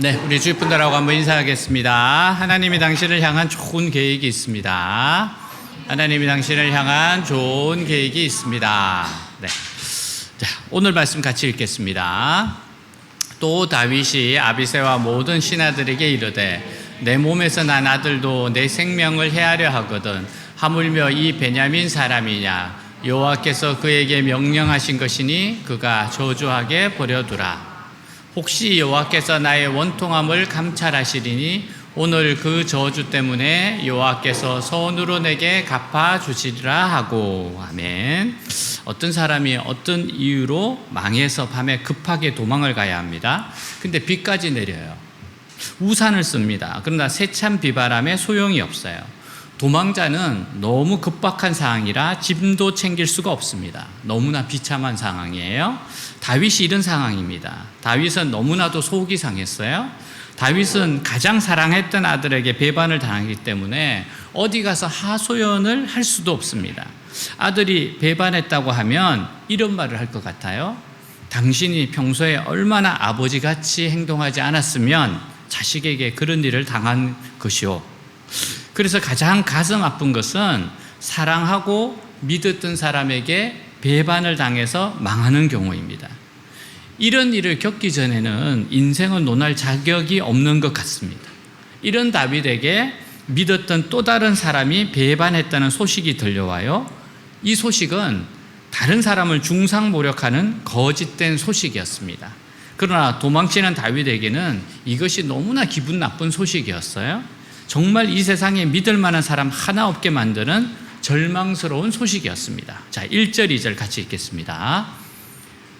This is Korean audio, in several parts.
네, 우리 주위분들하고 한번 인사하겠습니다. 하나님이 당신을 향한 좋은 계획이 있습니다. 하나님이 당신을 향한 좋은 계획이 있습니다. 네. 자, 오늘 말씀 같이 읽겠습니다. 또 다윗이 아비새와 모든 신하들에게 이르되 내 몸에서 난 아들도 내 생명을 해하려 하거든 하물며 이 베냐민 사람이냐 여호와께서 그에게 명령하신 것이니 그가 저주하게 버려두라. 혹시 여호와께서 나의 원통함을 감찰하시리니 오늘 그 저주 때문에 여호와께서 손으로 내게 갚아주시리라 하고. 아멘. 어떤 사람이 어떤 이유로 망해서 밤에 급하게 도망을 가야 합니다. 근데 비까지 내려요. 우산을 씁니다. 그러나 세찬 비바람에 소용이 없어요. 도망자는 너무 급박한 상황이라 짐도 챙길 수가 없습니다. 너무나 비참한 상황이에요. 다윗이 이런 상황입니다. 다윗은 너무나도 속이 상했어요. 다윗은 가장 사랑했던 아들에게 배반을 당하기 때문에 어디 가서 하소연을 할 수도 없습니다. 아들이 배반했다고 하면 이런 말을 할 것 같아요. 당신이 평소에 얼마나 아버지같이 행동하지 않았으면 자식에게 그런 일을 당한 것이오. 그래서 가장 가슴 아픈 것은 사랑하고 믿었던 사람에게 배반을 당해서 망하는 경우입니다. 이런 일을 겪기 전에는 인생을 논할 자격이 없는 것 같습니다. 이런 다윗에게 믿었던 또 다른 사람이 배반했다는 소식이 들려와요. 이 소식은 다른 사람을 중상모략하는 거짓된 소식이었습니다. 그러나 도망치는 다윗에게는 이것이 너무나 기분 나쁜 소식이었어요. 정말 이 세상에 믿을 만한 사람 하나 없게 만드는 절망스러운 소식이었습니다. 자, 1절, 2절 같이 읽겠습니다.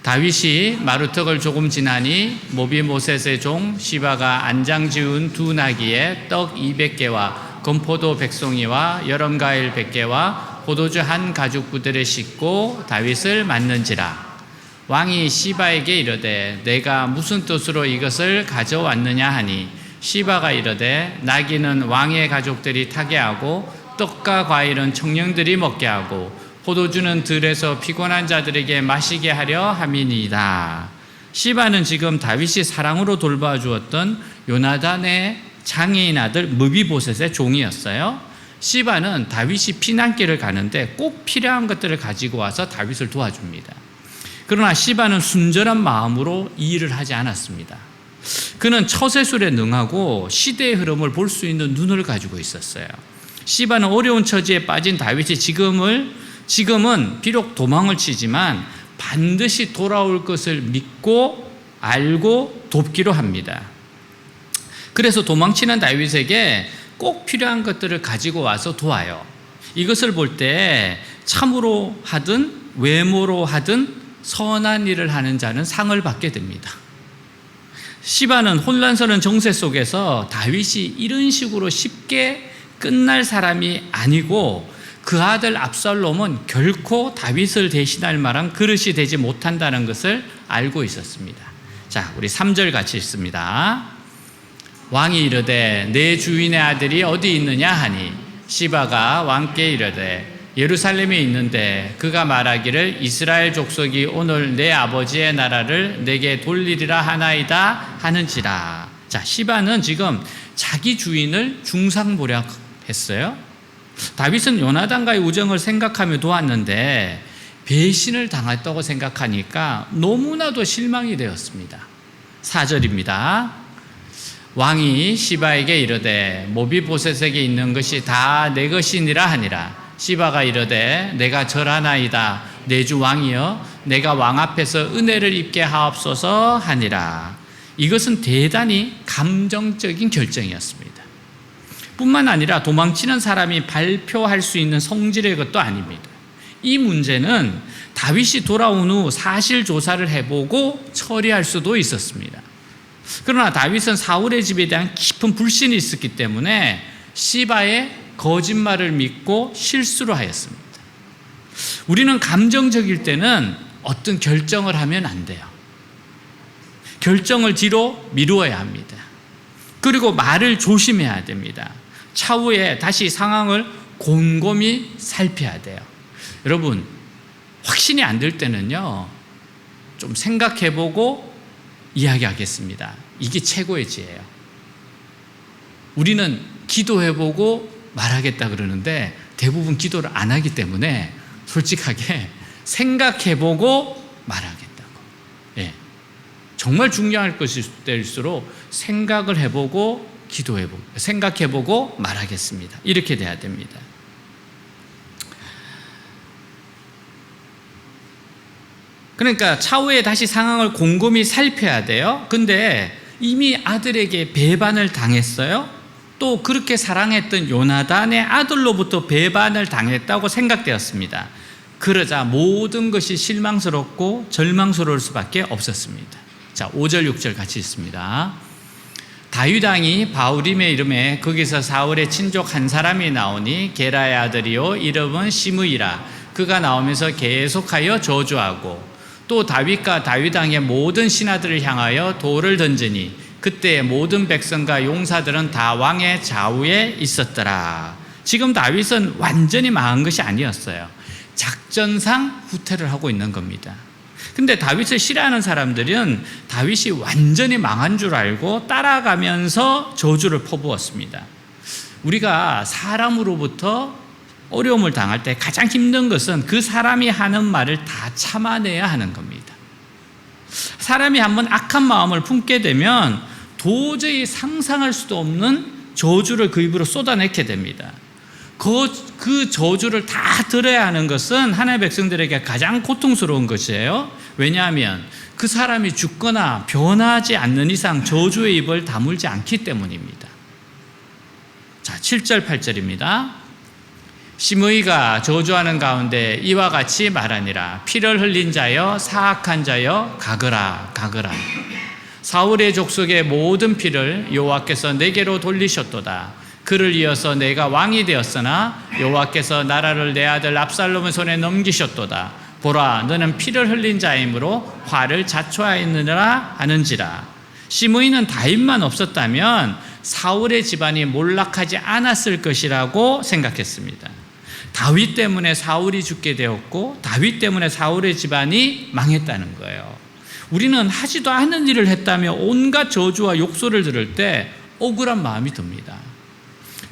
다윗이 마루턱을 조금 지나니 모비보셋의 종 시바가 안장 지은 두 나귀에 떡 200개와 건포도 100송이와 여름과일 100개와 포도주 한 가죽 부대를 싣고 다윗을 맞는지라. 왕이 시바에게 이르되 내가 무슨 뜻으로 이것을 가져왔느냐 하니 시바가 이르되 나귀는 왕의 가족들이 타게 하고 떡과 과일은 청년들이 먹게 하고 포도주는 들에서 피곤한 자들에게 마시게 하려 함이니이다. 시바는 지금 다윗이 사랑으로 돌봐주었던 요나단의 장애인 아들 무비보셋의 종이었어요. 시바는 다윗이 피난길을 가는데 꼭 필요한 것들을 가지고 와서 다윗을 도와줍니다. 그러나 시바는 순전한 마음으로 이 일을 하지 않았습니다. 그는 처세술에 능하고 시대의 흐름을 볼 수 있는 눈을 가지고 있었어요. 시바는 어려운 처지에 빠진 다윗이 지금은 비록 도망을 치지만 반드시 돌아올 것을 믿고 알고 돕기로 합니다. 그래서 도망치는 다윗에게 꼭 필요한 것들을 가지고 와서 도와요. 이것을 볼 때 참으로 하든 외모로 하든 선한 일을 하는 자는 상을 받게 됩니다. 시바는 혼란스러운 정세 속에서 다윗이 이런 식으로 쉽게 끝날 사람이 아니고 그 아들 압살롬은 결코 다윗을 대신할 만한 그릇이 되지 못한다는 것을 알고 있었습니다. 자, 우리 3절 같이 읽습니다. 왕이 이르되 내 주인의 아들이 어디 있느냐 하니 시바가 왕께 이르되 예루살렘에 있는데 그가 말하기를 이스라엘 족속이 오늘 내 아버지의 나라를 내게 돌리리라 하나이다 하는지라. 자, 시바는 지금 자기 주인을 중상모략했어요. 다윗은 요나단과의 우정을 생각하며 도왔는데 배신을 당했다고 생각하니까 너무나도 실망이 되었습니다. 4절입니다. 왕이 시바에게 이르되 모비보셋에게 있는 것이 다 내 것이니라 하니라. 시바가 이르되 내가 절하나이다. 내 주 왕이여 내가 왕 앞에서 은혜를 입게 하옵소서 하니라. 이것은 대단히 감정적인 결정이었습니다. 뿐만 아니라 도망치는 사람이 발표할 수 있는 성질의 것도 아닙니다. 이 문제는 다윗이 돌아온 후 사실 조사를 해보고 처리할 수도 있었습니다. 그러나 다윗은 사울의 집에 대한 깊은 불신이 있었기 때문에 시바의 거짓말을 믿고 실수를 하였습니다. 우리는 감정적일 때는 어떤 결정을 하면 안 돼요. 결정을 뒤로 미루어야 합니다. 그리고 말을 조심해야 됩니다. 차후에 다시 상황을 곰곰이 살펴야 돼요. 여러분, 확신이 안 들 때는요, 좀 생각해보고 이야기하겠습니다. 이게 최고의 지혜예요. 우리는 기도해보고 말하겠다 그러는데 대부분 기도를 안 하기 때문에 솔직하게 생각해보고 말하겠다고. 예. 정말 중요할 것일수록 생각을 해보고 기도해보고 생각해보고 말하겠습니다. 이렇게 돼야 됩니다. 그러니까 차후에 다시 상황을 곰곰이 살펴야 돼요. 근데 이미 아들에게 배반을 당했어요. 또 그렇게 사랑했던 요나단의 아들로부터 배반을 당했다고 생각되었습니다. 그러자 모든 것이 실망스럽고 절망스러울 수밖에 없었습니다. 자, 5절 6절 같이 읽습니다. 다윗 왕이 바후림의 이름에 거기서 사울의 친족 한 사람이 나오니 게라의 아들이요 이름은 시므이라. 그가 나오면서 계속하여 저주하고 또 다윗과 다윗 왕의 모든 신하들을 향하여 돌을 던지니 그때 모든 백성과 용사들은 다 왕의 좌우에 있었더라. 지금 다윗은 완전히 망한 것이 아니었어요. 작전상 후퇴를 하고 있는 겁니다. 근데 다윗을 싫어하는 사람들은 다윗이 완전히 망한 줄 알고 따라가면서 저주를 퍼부었습니다. 우리가 사람으로부터 어려움을 당할 때 가장 힘든 것은 그 사람이 하는 말을 다 참아내야 하는 겁니다. 사람이 한번 악한 마음을 품게 되면 도저히 상상할 수도 없는 저주를 그 입으로 쏟아내게 됩니다. 그 저주를 다 들어야 하는 것은 하나님의 백성들에게 가장 고통스러운 것이에요. 왜냐하면 그 사람이 죽거나 변하지 않는 이상 저주의 입을 다물지 않기 때문입니다. 자, 7절 8절입니다. 시므이가 저주하는 가운데 이와 같이 말하니라. 피를 흘린 자여 사악한 자여 가거라 가거라. 사울의 족속의 모든 피를 여호와께서 내게로 돌리셨도다. 그를 이어서 내가 왕이 되었으나 여호와께서 나라를 내 아들 압살롬의 손에 넘기셨도다. 보라, 너는 피를 흘린 자이므로 화를 자초하였느니라 하는지라. 시므이는 다윗만 없었다면 사울의 집안이 몰락하지 않았을 것이라고 생각했습니다. 다윗 때문에 사울이 죽게 되었고 다윗 때문에 사울의 집안이 망했다는 거예요. 우리는 하지도 않은 일을 했다며 온갖 저주와 욕설을 들을 때 억울한 마음이 듭니다.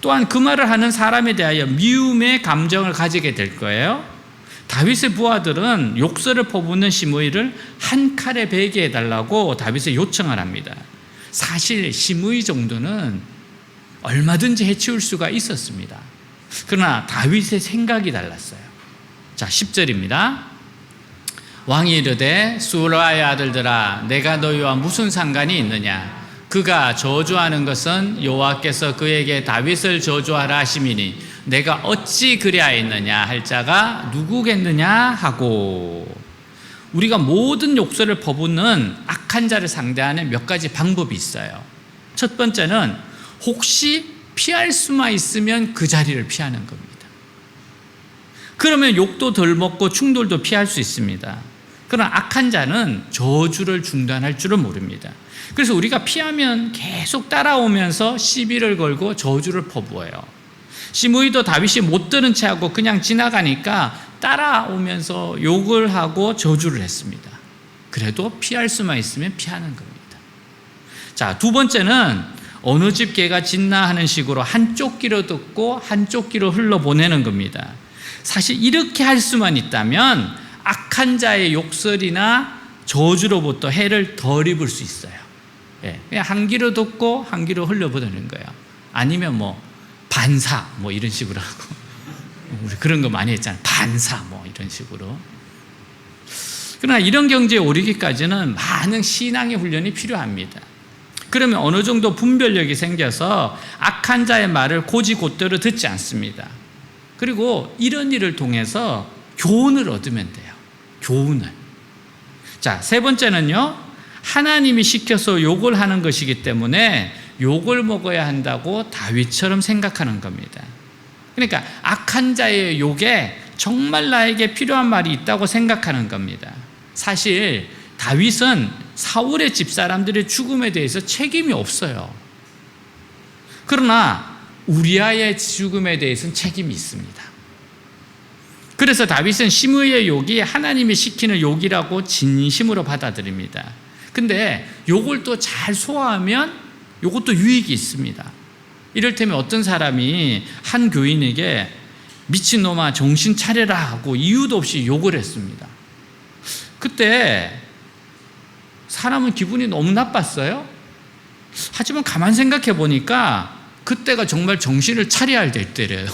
또한 그 말을 하는 사람에 대하여 미움의 감정을 가지게 될 거예요. 다윗의 부하들은 욕설을 퍼붓는 시므이를 한 칼에 베게 해달라고 다윗에 요청을 합니다. 사실 시므이 정도는 얼마든지 해치울 수가 있었습니다. 그러나 다윗의 생각이 달랐어요. 자, 10절입니다. 왕이 이르되 수라의 아들들아 내가 너희와 무슨 상관이 있느냐. 그가 저주하는 것은 여호와께서 그에게 다윗을 저주하라 하심이니 내가 어찌 그리하였느냐 할 자가 누구겠느냐 하고. 우리가 모든 욕설을 퍼붓는 악한 자를 상대하는 몇 가지 방법이 있어요. 첫 번째는 혹시 피할 수만 있으면 그 자리를 피하는 겁니다. 그러면 욕도 덜 먹고 충돌도 피할 수 있습니다. 그러나 악한 자는 저주를 중단할 줄은 모릅니다. 그래서 우리가 피하면 계속 따라오면서 시비를 걸고 저주를 퍼부어요. 시므이도 다윗이 못 들은 채 하고 그냥 지나가니까 따라오면서 욕을 하고 저주를 했습니다. 그래도 피할 수만 있으면 피하는 겁니다. 자, 두 번째는 어느 집 개가 짖나 하는 식으로 한쪽 귀로 듣고 한쪽 귀로 흘러보내는 겁니다. 사실 이렇게 할 수만 있다면 악한 자의 욕설이나 저주로부터 해를 덜 입을 수 있어요. 그냥 한 귀로 듣고 한 귀로 흘려보내는 거예요. 아니면 뭐 반사 뭐 이런 식으로 하고 우리 그런 거 많이 했잖아요. 반사 뭐 이런 식으로. 그러나 이런 경지에 오르기까지는 많은 신앙의 훈련이 필요합니다. 그러면 어느 정도 분별력이 생겨서 악한 자의 말을 곧이곧대로 듣지 않습니다. 그리고 이런 일을 통해서 교훈을 얻으면 돼요. 교훈을. 자, 세 번째는요, 하나님이 시켜서 욕을 하는 것이기 때문에 욕을 먹어야 한다고 다윗처럼 생각하는 겁니다. 그러니까 악한 자의 욕에 정말 나에게 필요한 말이 있다고 생각하는 겁니다. 사실 다윗은 사울의 집사람들의 죽음에 대해서 책임이 없어요. 그러나 우리아의 죽음에 대해서는 책임이 있습니다. 그래서 다윗은 시므이의 욕이 하나님이 시키는 욕이라고 진심으로 받아들입니다. 근데 요걸 또 잘 소화하면 요것도 유익이 있습니다. 이를테면 어떤 사람이 한 교인에게 미친놈아 정신 차려라 하고 이유도 없이 욕을 했습니다. 그때 사람은 기분이 너무 나빴어요. 하지만 가만 생각해 보니까 그때가 정말 정신을 차려야 할 때래요.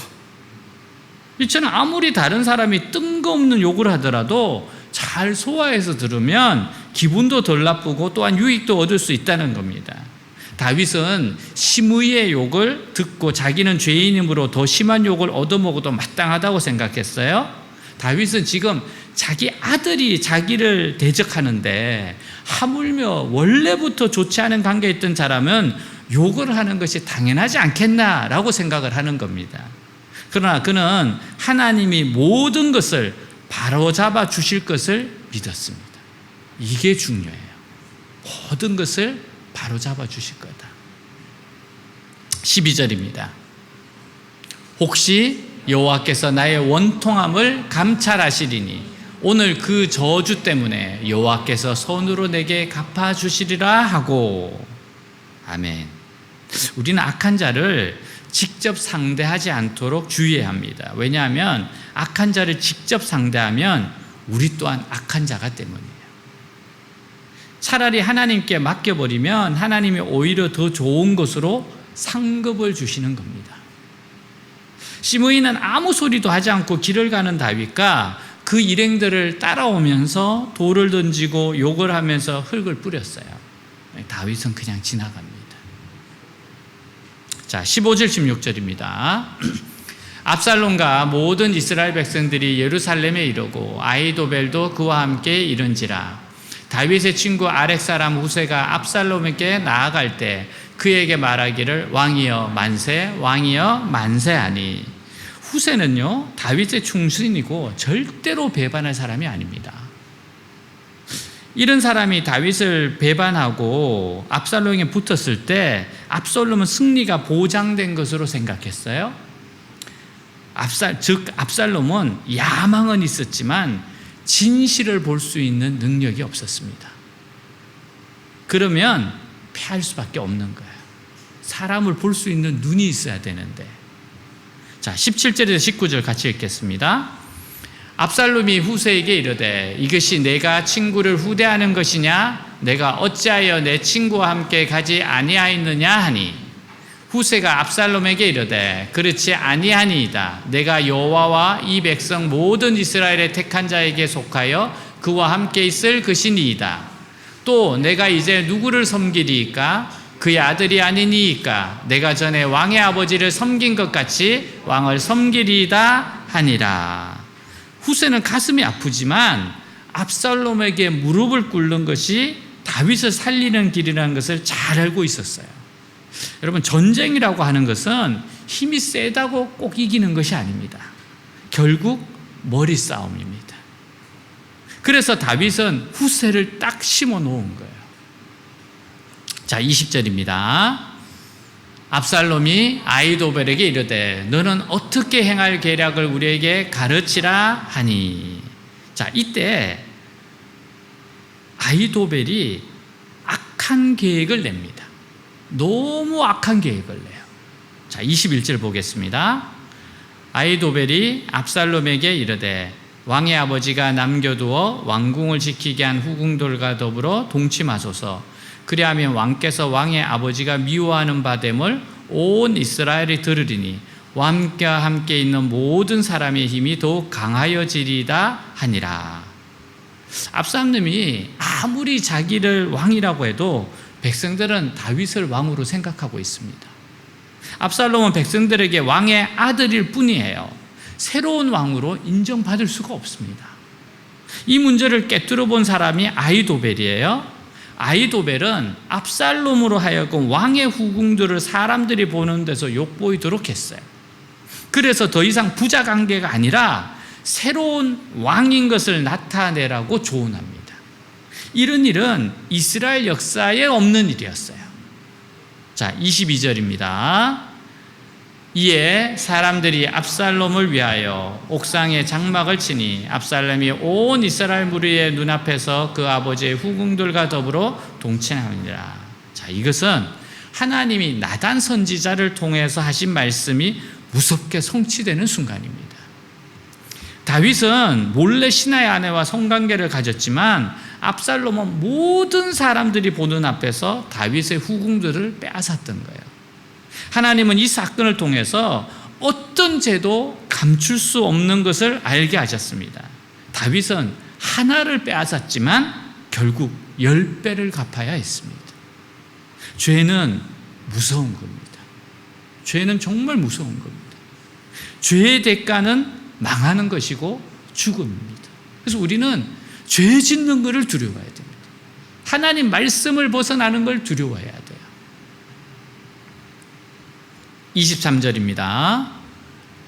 이처럼 아무리 다른 사람이 뜬금없는 욕을 하더라도 잘 소화해서 들으면 기분도 덜 나쁘고 또한 유익도 얻을 수 있다는 겁니다. 다윗은 심의의 욕을 듣고 자기는 죄인이므로 더 심한 욕을 얻어먹어도 마땅하다고 생각했어요. 다윗은 지금 자기 아들이 자기를 대적하는데 하물며 원래부터 좋지 않은 관계에 있던 사람은 욕을 하는 것이 당연하지 않겠나라고 생각을 하는 겁니다. 그러나 그는 하나님이 모든 것을 바로잡아 주실 것을 믿었습니다. 이게 중요해요. 모든 것을 바로잡아 주실 거다. 12절입니다. 혹시 여호와께서 나의 원통함을 감찰하시리니 오늘 그 저주 때문에 여호와께서 손으로 내게 갚아주시리라 하고. 아멘. 우리는 악한 자를 직접 상대하지 않도록 주의해야 합니다. 왜냐하면 악한 자를 직접 상대하면 우리 또한 악한 자가 때문이에요. 차라리 하나님께 맡겨버리면 하나님이 오히려 더 좋은 것으로 상급을 주시는 겁니다. 시므이는 아무 소리도 하지 않고 길을 가는 다윗과 그 일행들을 따라오면서 돌을 던지고 욕을 하면서 흙을 뿌렸어요. 다윗은 그냥 지나갑니다. 자, 15절 16절입니다. 압살롬과 모든 이스라엘 백성들이 예루살렘에 이르고 아히도벨도 그와 함께 이른지라. 다윗의 친구 아렉 사람 후세가 압살롬에게 나아갈 때 그에게 말하기를 왕이여 만세, 왕이여 만세하니. 후세는요 다윗의 충신이고 절대로 배반할 사람이 아닙니다. 이런 사람이 다윗을 배반하고 압살롬에게 붙었을 때 압살롬은 승리가 보장된 것으로 생각했어요. 즉 압살롬은 야망은 있었지만 진실을 볼 수 있는 능력이 없었습니다. 그러면 패할 수밖에 없는 거예요. 사람을 볼 수 있는 눈이 있어야 되는데. 자, 17절에서 19절 같이 읽겠습니다. 압살롬이 후세에게 이르되 이것이 내가 친구를 후대하는 것이냐? 내가 어찌하여 내 친구와 함께 가지 아니하였느냐 하니. 후세가 압살롬에게 이르되 그렇지 아니하니이다. 내가 여호와와 이 백성 모든 이스라엘의 택한 자에게 속하여 그와 함께 있을 것이니이다. 또 내가 이제 누구를 섬기리이까? 그의 아들이 아니니이까? 내가 전에 왕의 아버지를 섬긴 것 같이 왕을 섬기리이다 하니라. 후세는 가슴이 아프지만 압살롬에게 무릎을 꿇는 것이 다윗을 살리는 길이라는 것을 잘 알고 있었어요. 여러분, 전쟁이라고 하는 것은 힘이 세다고 꼭 이기는 것이 아닙니다. 결국 머리 싸움입니다. 그래서 다윗은 후세를 딱 심어 놓은 거예요. 자, 20절입니다. 압살롬이 아히도벨에게 이르되 너는 어떻게 행할 계략을 우리에게 가르치라 하니. 자, 이때 아히도벨이 악한 계획을 냅니다. 너무 악한 계획을 내요. 자, 21절 보겠습니다. 아히도벨이 압살롬에게 이르되 왕의 아버지가 남겨두어 왕궁을 지키게 한 후궁들과 더불어 동침하소서. 그리하면 왕께서 왕의 아버지가 미워하는 바 됨을 온 이스라엘이 들으리니 왕과 함께 있는 모든 사람의 힘이 더욱 강하여지리다 하니라. 압살롬이 아무리 자기를 왕이라고 해도 백성들은 다윗을 왕으로 생각하고 있습니다. 압살롬은 백성들에게 왕의 아들일 뿐이에요. 새로운 왕으로 인정받을 수가 없습니다. 이 문제를 깨뜨려 본 사람이 아히도벨이에요. 아히도벨은 압살롬으로 하여금 왕의 후궁들을 사람들이 보는 데서 욕보이도록 했어요. 그래서 더 이상 부자 관계가 아니라 새로운 왕인 것을 나타내라고 조언합니다. 이런 일은 이스라엘 역사에 없는 일이었어요. 자, 22절입니다. 이에 사람들이 압살롬을 위하여 옥상에 장막을 치니 압살롬이 온 이스라엘 무리의 눈앞에서 그 아버지의 후궁들과 더불어 동침하니라. 자, 이것은 하나님이 나단 선지자를 통해서 하신 말씀이 무섭게 성취되는 순간입니다. 다윗은 몰래 신하의 아내와 성관계를 가졌지만 압살롬은 모든 사람들이 보는 앞에서 다윗의 후궁들을 빼앗았던 거예요. 하나님은 이 사건을 통해서 어떤 죄도 감출 수 없는 것을 알게 하셨습니다. 다윗은 하나를 빼앗았지만 결국 10배를 갚아야 했습니다. 죄는 무서운 겁니다. 죄는 정말 무서운 겁니다. 죄의 대가는 망하는 것이고 죽음입니다. 그래서 우리는 죄 짓는 것을 두려워해야 됩니다. 하나님 말씀을 벗어나는 걸 두려워해야 돼요. 23절입니다.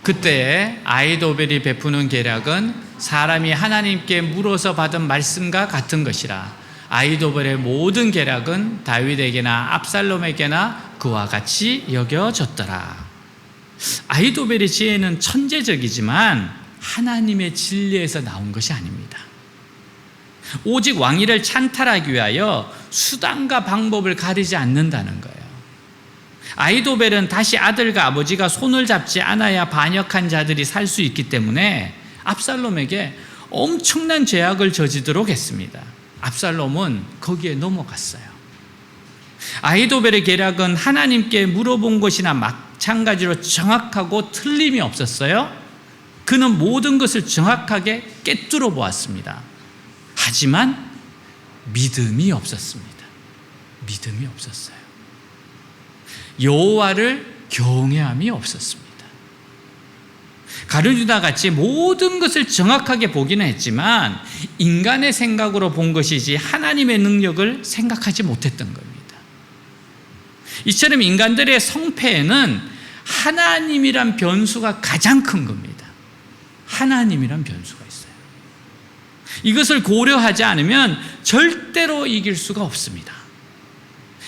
그때 아히도벨이 베푸는 계략은 사람이 하나님께 물어서 받은 말씀과 같은 것이라. 아히도벨의 모든 계략은 다윗에게나 압살롬에게나 그와 같이 여겨졌더라. 아히도벨의 지혜는 천재적이지만 하나님의 진리에서 나온 것이 아닙니다. 오직 왕위를 찬탈하기 위하여 수단과 방법을 가리지 않는다는 거예요. 아히도벨은 다시 아들과 아버지가 손을 잡지 않아야 반역한 자들이 살 수 있기 때문에 압살롬에게 엄청난 죄악을 저지르도록 했습니다. 압살롬은 거기에 넘어갔어요. 아히도벨의 계략은 하나님께 물어본 것이나 마찬가지로 정확하고 틀림이 없었어요. 그는 모든 것을 정확하게 꿰뚫어 보았습니다. 하지만 믿음이 없었습니다. 믿음이 없었어요. 여호와를 경외함이 없었습니다. 가룟유다 같이 모든 것을 정확하게 보기는 했지만 인간의 생각으로 본 것이지 하나님의 능력을 생각하지 못했던 겁니다. 이처럼 인간들의 성패에는 하나님이란 변수가 가장 큰 겁니다. 하나님이란 변수가 있어요. 이것을 고려하지 않으면 절대로 이길 수가 없습니다.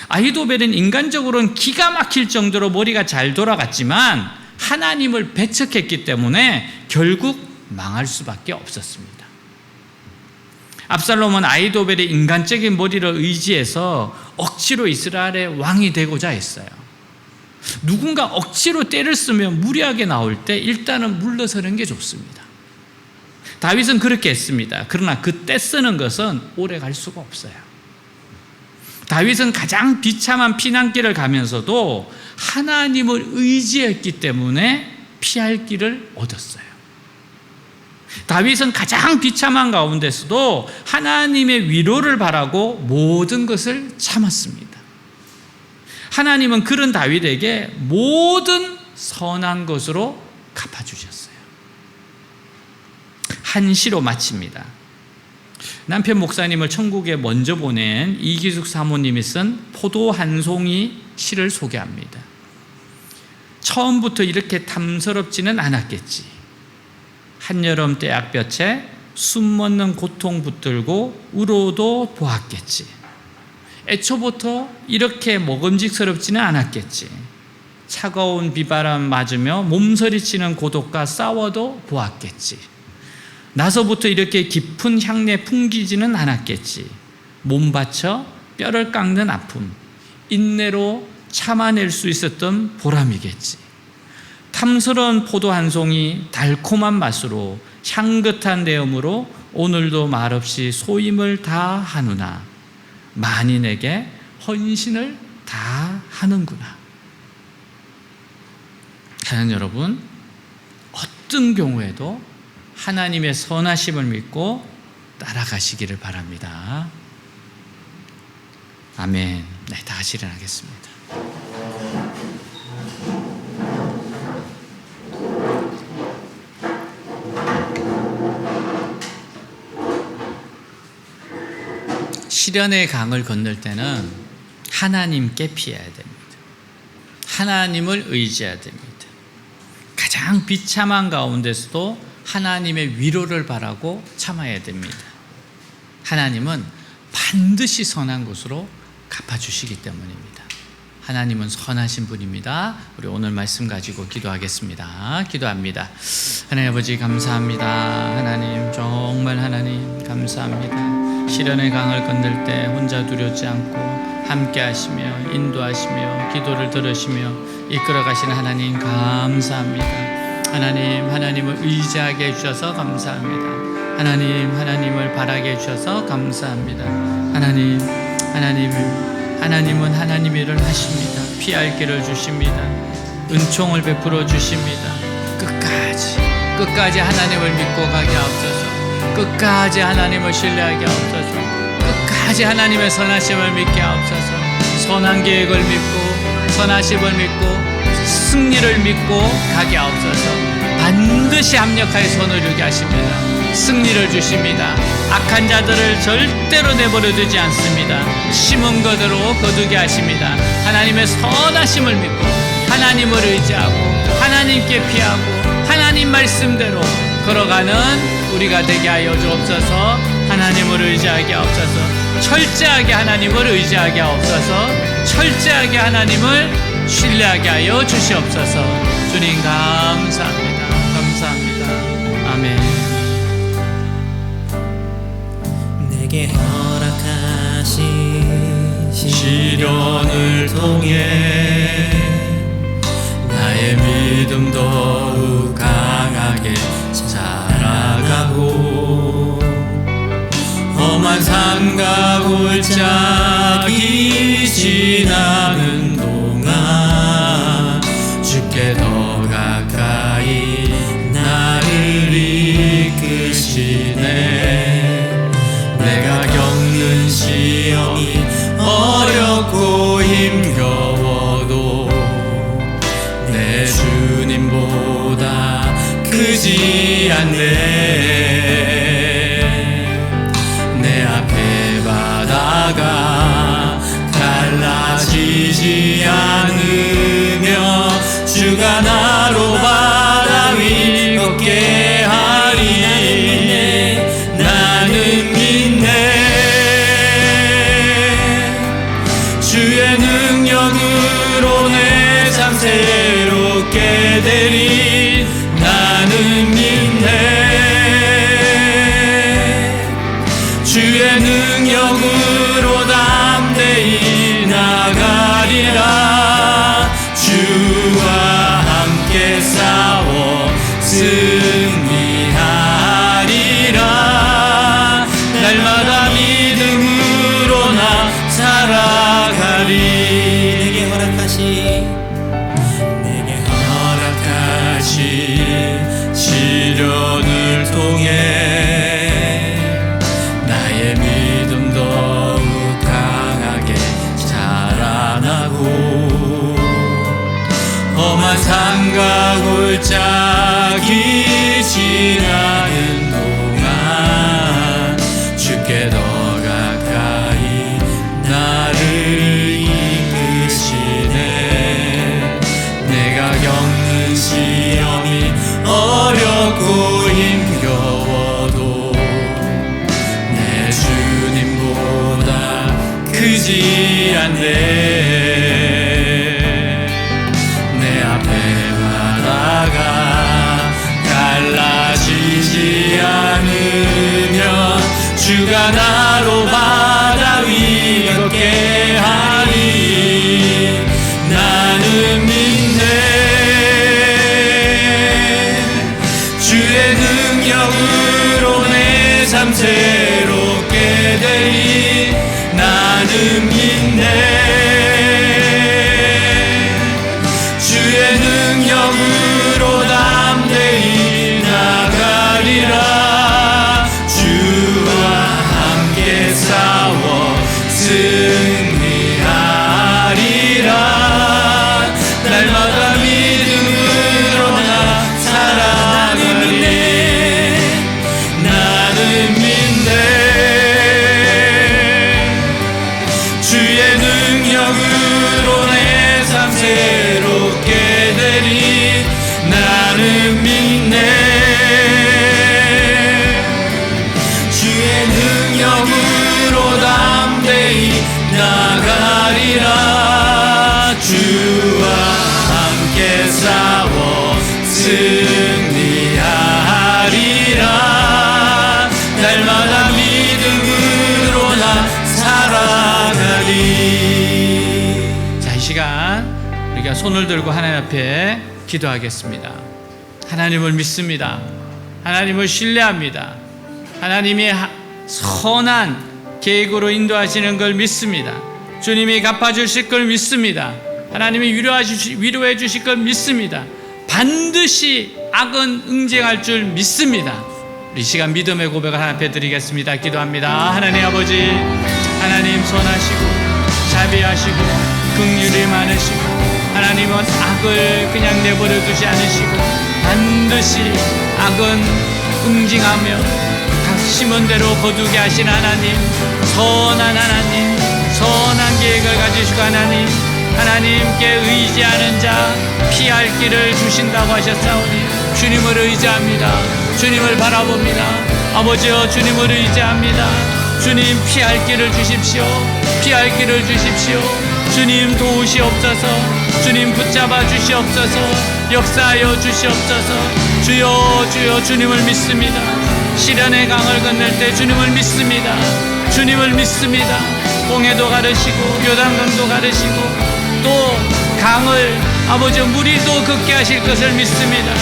아히도벨은 인간적으로는 기가 막힐 정도로 머리가 잘 돌아갔지만 하나님을 배척했기 때문에 결국 망할 수밖에 없었습니다. 압살롬은 아히도벨의 인간적인 머리를 의지해서 억지로 이스라엘의 왕이 되고자 했어요. 누군가 억지로 때를 쓰면 무리하게 나올 때 일단은 물러서는 게 좋습니다. 다윗은 그렇게 했습니다. 그러나 그 때 쓰는 것은 오래 갈 수가 없어요. 다윗은 가장 비참한 피난길을 가면서도 하나님을 의지했기 때문에 피할 길을 얻었어요. 다윗은 가장 비참한 가운데서도 하나님의 위로를 바라고 모든 것을 참았습니다. 하나님은 그런 다윗에게 모든 선한 것으로 갚아주셨어요. 한 시로 마칩니다. 남편 목사님을 천국에 먼저 보낸 이기숙 사모님이 쓴 포도 한 송이 시를 소개합니다. 처음부터 이렇게 탐스럽지는 않았겠지. 한여름 떼약볕에 숨먹는 고통 붙들고 울어도 보았겠지. 애초부터 이렇게 먹음직스럽지는 않았겠지. 차가운 비바람 맞으며 몸서리치는 고독과 싸워도 보았겠지. 나서부터 이렇게 깊은 향내 풍기지는 않았겠지. 몸 바쳐 뼈를 깎는 아픔, 인내로 참아낼 수 있었던 보람이겠지. 탐스러운 포도 한 송이 달콤한 맛으로 향긋한 내음으로 오늘도 말없이 소임을 다하누나 만인에게 헌신을 다하는구나. 사랑하는 여러분, 어떤 경우에도 하나님의 선하심을 믿고 따라가시기를 바랍니다. 아멘. 네, 다 같이 일어나겠습니다. 시련의 강을 건널 때는 하나님께 피해야 됩니다. 하나님을 의지해야 됩니다. 가장 비참한 가운데서도 하나님의 위로를 바라고 참아야 됩니다. 하나님은 반드시 선한 것으로 갚아주시기 때문입니다. 하나님은 선하신 분입니다. 우리 오늘 말씀 가지고 기도하겠습니다. 기도합니다. 하나님 아버지 감사합니다. 하나님 정말 하나님 감사합니다. 시련의 강을 건널 때 혼자 두렵지 않고 함께 하시며 인도하시며 기도를 들으시며 이끌어 가시는 하나님 감사합니다. 하나님을 의지하게 해주셔서 감사합니다. 하나님을 바라게 해주셔서 감사합니다. 하나님은 하나님 일을 하십니다. 피할 길을 주십니다. 은총을 베풀어 주십니다. 끝까지 하나님을 믿고 가게 하옵소서. 끝까지 하나님을 신뢰하게 하옵소서. 끝까지 하나님의 선하심을 믿게 하옵소서. 선한 계획을 믿고 선하심을 믿고 승리를 믿고 가게 하옵소서. 반드시 합력하여 손을 이루게 하십니다. 승리를 주십니다. 악한 자들을 절대로 내버려 두지 않습니다. 심은 그대로 거두게 하십니다. 하나님의 선하심을 믿고 하나님을 의지하고 하나님께 피하고 하나님 말씀대로 걸어가는 우리가 되게 하여 주옵소서. 하나님을 의지하게 하옵소서. 철저하게 하나님을 의지하게 하옵소서. 철저하게 하나님을 신뢰하게 하여 주시옵소서. 주님 감사합니다. 감사합니다. 아멘. 내게 허락하신 시련을 통해 나의 믿음 더욱 강하게 자라가고 험한 산과 골짜기 지나는 동안 주께 더 가까이 나를 이끄시네. 내가 겪는 시험이 어렵고 힘겨워도 내 주님보다 크지 않네. 내 앞에 바다가 갈라지지 않으며 주가 나로 바다 위 걷게 하리. 나는 믿네. 주의 능력으로 내 삶 새롭게 되리. 나는 믿네. 주의 능력으로 담대히 나가리라. 주와 함께 싸워 승리하리라. 날마다 믿음으로 나 살아가리. 내게 허락하신 시련을 통해 나의 믿음 더욱 강하게 자라나고 험한 산과 골짜기 지나는 동안 주께 더 가까이 나를 이끄시네. 내가 겪는 시험이 어렵고 힘겨워도 내 주님보다 크지 않네. 내 앞에 바다가 갈라지지 않으면 주가 나로 바다 위 걷게 하리. 나는 믿네. 주의 능력으로 내 삶 새롭게 되리. 나는 믿네. 주의 능력으로 담대히 나가리라. 주와 함께 싸워 승리하리라. 날마다 믿음으로 나 살아가리. 나는 믿네. 주의 승리하리라. 날마다 믿음으로 나 살아가리. 자, 이 시간 우리가 손을 들고 하나님 앞에 기도하겠습니다. 하나님을 믿습니다. 하나님을 신뢰합니다. 하나님이 선한 계획으로 인도하시는 걸 믿습니다. 주님이 갚아주실 걸 믿습니다. 하나님이 위로해 주실 걸 믿습니다. 반드시 악은 응징할 줄 믿습니다. 이 시간 믿음의 고백을 하나님 앞에 드리겠습니다. 기도합니다. 하나님 아버지, 하나님 선하시고 자비하시고 긍휼이 많으시고 하나님은 악을 그냥 내버려 두지 않으시고 반드시 악은 응징하며 심은 대로 거두게 하신 하나님, 선한 하나님, 선한 계획을 가지시고 하나님께 의지하는 자 피할 길을 주신다고 하셨사오니 주님을 의지합니다. 주님을 바라봅니다. 아버지여, 주님을 의지합니다. 주님 피할 길을 주십시오. 피할 길을 주십시오. 주님 도우시옵소서. 주님 붙잡아 주시옵소서. 역사하여 주시옵소서. 주여, 주여, 주님을 믿습니다. 시련의 강을 건널 때 주님을 믿습니다. 주님을 믿습니다. 홍해도 가르시고 요단강도 가르시고 또 강을 아버지 무리도 걷게 하실 것을 믿습니다.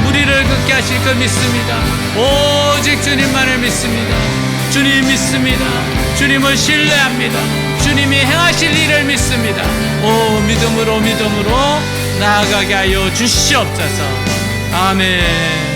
무리를 걷게 하실 것 믿습니다. 오직 주님만을 믿습니다. 주님 믿습니다. 주님을 신뢰합니다. 주님이 행하실 일을 믿습니다. 오, 믿음으로 나아가게 하여 주시옵소서. 아멘.